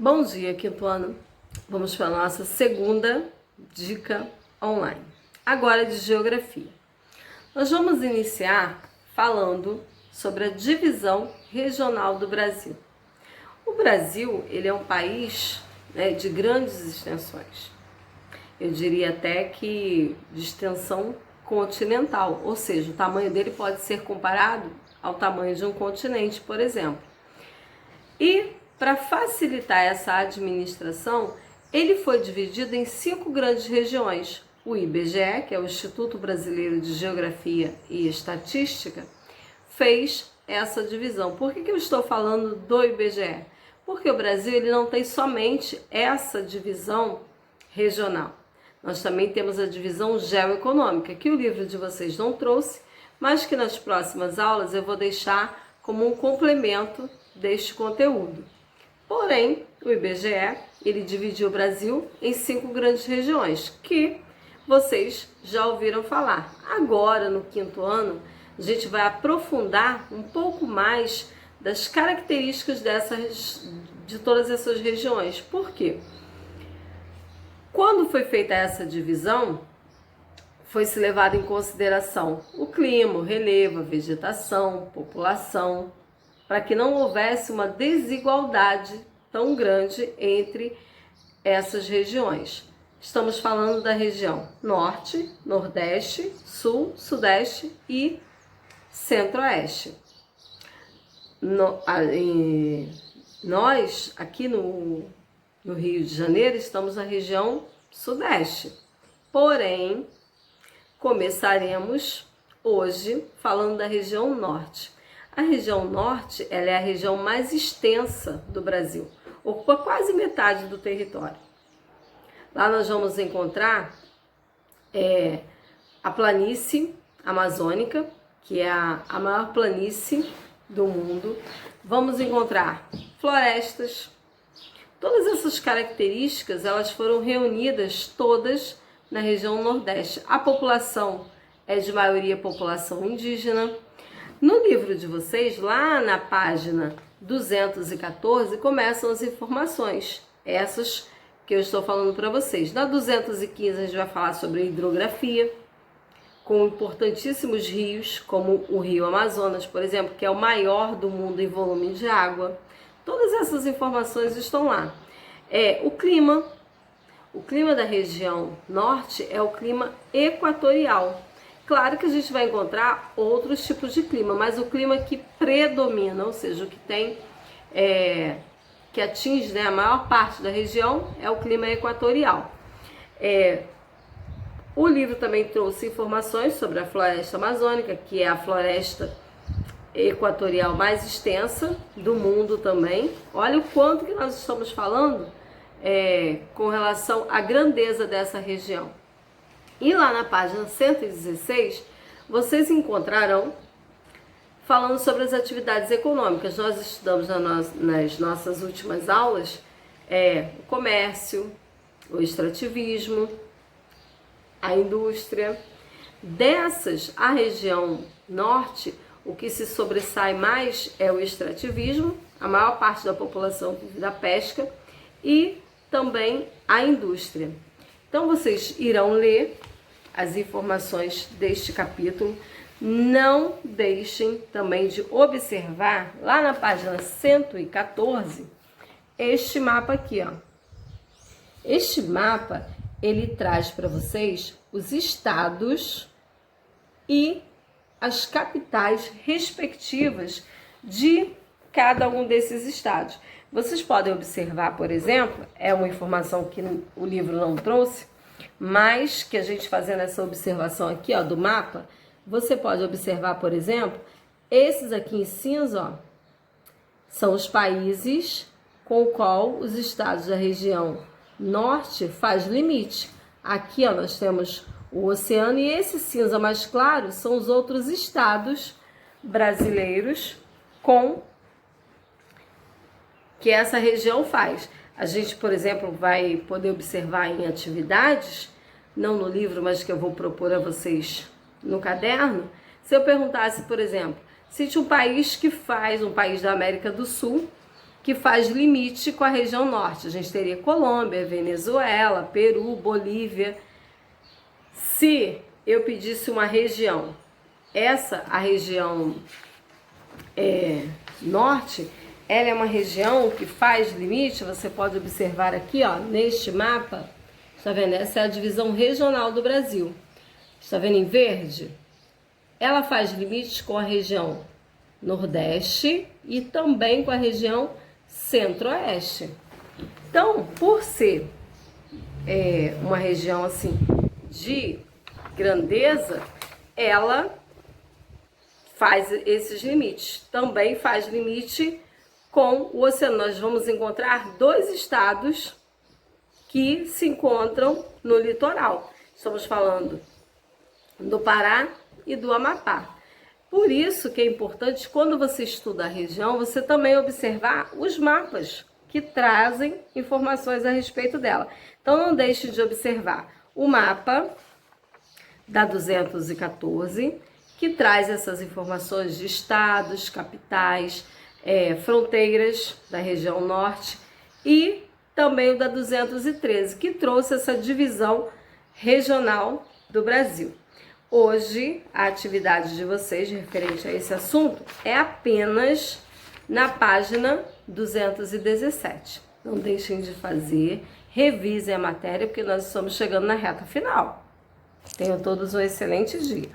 Bom dia, quinto ano. Vamos para a nossa segunda dica online. Agora de geografia. Nós vamos iniciar falando sobre a divisão regional do Brasil. O Brasil, ele é um país, de grandes extensões. Eu diria até que de extensão continental, ou seja, o tamanho dele pode ser comparado ao tamanho de um continente, por exemplo. E para facilitar essa administração, ele foi dividido em 5 grandes regiões. O IBGE, que é o Instituto Brasileiro de Geografia e Estatística, fez essa divisão. Por que eu estou falando do IBGE? Porque o Brasil ele não tem somente essa divisão regional. Nós também temos a divisão geoeconômica, que o livro de vocês não trouxe, mas que nas próximas aulas eu vou deixar como um complemento deste conteúdo. Porém, o IBGE, ele dividiu o Brasil em 5 grandes regiões, que vocês já ouviram falar. Agora, no quinto ano, a gente vai aprofundar um pouco mais das características de todas essas regiões. Por quê? Quando foi feita essa divisão, foi-se levado em consideração o clima, o relevo, a vegetação, população, para que não houvesse uma desigualdade tão grande entre essas regiões. Estamos falando da região Norte, Nordeste, Sul, Sudeste e Centro-Oeste. Nós, aqui no Rio de Janeiro, estamos na região Sudeste. Porém, começaremos hoje falando da região Norte. A região Norte, ela é a região mais extensa do Brasil, ocupa quase metade do território. Lá nós vamos encontrar a planície amazônica, que é a maior planície do mundo. Vamos encontrar florestas. Todas essas características, elas foram reunidas todas na região Nordeste. A população é de maioria população indígena. No livro de vocês, lá na página 214, começam as informações, essas que eu estou falando para vocês. Na 215 a gente vai falar sobre a hidrografia, com importantíssimos rios, como o Rio Amazonas, por exemplo, que é o maior do mundo em volume de água. Todas essas informações estão lá. O clima da região norte é o clima equatorial. Claro que a gente vai encontrar outros tipos de clima, mas o clima que predomina, ou seja, o que tem, que atinge a maior parte da região, é o clima equatorial. O livro também trouxe informações sobre a floresta amazônica, que é a floresta equatorial mais extensa do mundo também. Olha o quanto que nós estamos falando com relação à grandeza dessa região. E lá na página 116, vocês encontrarão falando sobre as atividades econômicas. Nós estudamos nas nossas últimas aulas o comércio, o extrativismo, a indústria. Dessas, a região norte, o que se sobressai mais é o extrativismo, a maior parte da população vive da pesca, e também a indústria. Então vocês irão ler as informações deste capítulo. Não deixem também de observar lá na página 114 este mapa aqui, ó. Este mapa, ele traz para vocês os estados e as capitais respectivas de cada um desses estados. Vocês podem observar, por exemplo, é uma informação que o livro não trouxe, mas que a gente fazendo essa observação aqui, ó, do mapa, você pode observar, por exemplo, esses aqui em cinza, ó, são os países com o qual os estados da região norte faz limite. Aqui, ó, nós temos o oceano, e esse cinza mais claro são os outros estados brasileiros com que essa região faz. A gente, por exemplo, vai poder observar em atividades, não no livro, mas que eu vou propor a vocês no caderno. Se eu perguntasse, por exemplo, cite um país que faz, um país da América do Sul, que faz limite com a região norte. A gente teria Colômbia, Venezuela, Peru, Bolívia. Se eu pedisse uma região, a região norte, ela é uma região que faz limite, você pode observar aqui, ó, neste mapa, está vendo? Essa é a divisão regional do Brasil. Está vendo em verde? Ela faz limite com a região Nordeste e também com a região Centro-Oeste. Então, por ser uma região assim de grandeza, ela faz esses limites. Também faz limite com o oceano. Nós vamos encontrar 2 estados que se encontram no litoral. Estamos falando do Pará e do Amapá. Por isso que é importante, quando você estuda a região, você também observar os mapas que trazem informações a respeito dela. Então não deixe de observar o mapa da 214, que traz essas informações de estados, capitais, fronteiras da região norte, e também o da 213, que trouxe essa divisão regional do Brasil. Hoje, a atividade de vocês referente a esse assunto é apenas na página 217. Não deixem de fazer, revisem a matéria, porque nós estamos chegando na reta final. Tenham todos um excelente dia.